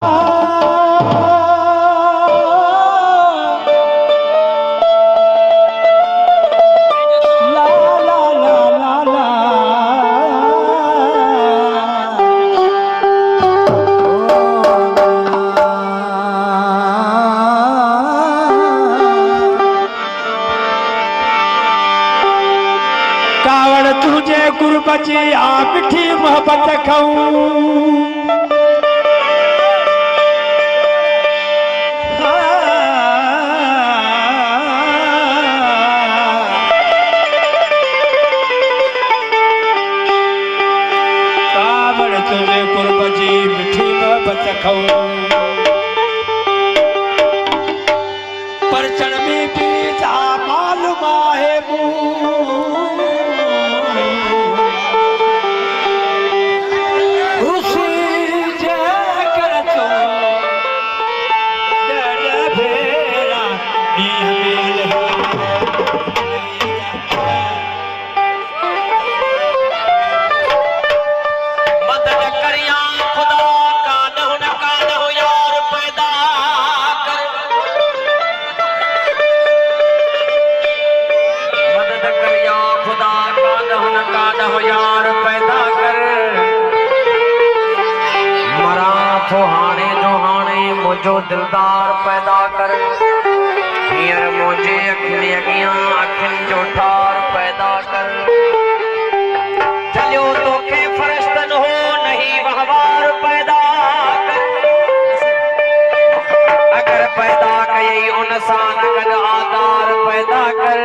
कावड़ तुझे गुरबची आ मिठी मोहब्बत खाऊं कावड़ तुझे गुरबची मिठी मोहब्बत खाऊं परचण में बीजा मालूम है जो दिलदार पैदा कर हियर मुझे अखियां अगियां अखिन जो ठार पैदा कर चलो तो के फरिश्तन हो नहीं वहवार पैदा कर अगर पैदा कई उनसान अगर आधार पैदा कर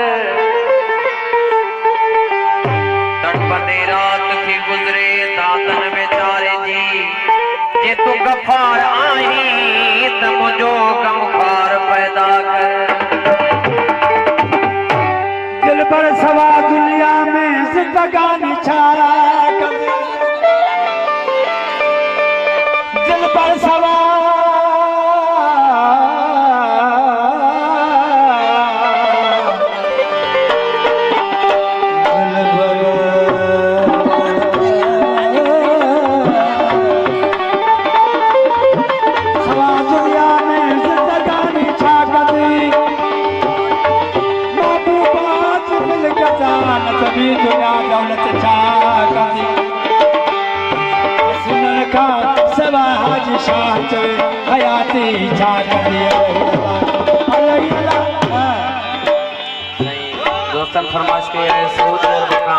तड़पते रात की गुजरे दातन बेचारे जी जे तू गफार आई मुझो गमखार पैदा कर दिल पर सवा दुनिया में जिंदगानी छाया कर दिल पर सवा दुनिया दौलत छाती सुनन का सवा हाजी शाह चले हयाती छाती दोस्तन फरमाइश के सऊद बका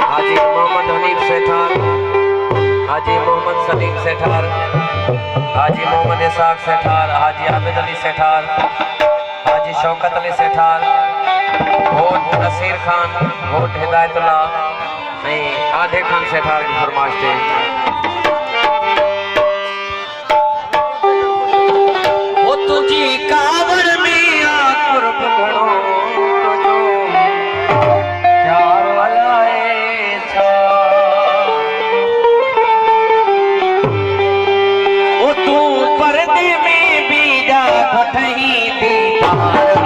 हाजी मोहम्मद हनीफ सेठार हाजी मोहम्मद सलीम सेठार हाजी मोहम्मद इसाक सेठार हाजी आबिद अली सेठार हाजी शौकत अली सेठार वोट नसीर खान वोट हिदायतुल्ला नहीं आधे खान सेठार की फरमाइश थे वो तुझी कावड़ में आकुर्ब घणो तुझो प्यार वलाए छा वो तू पर्दे में बीजा घटही दीदार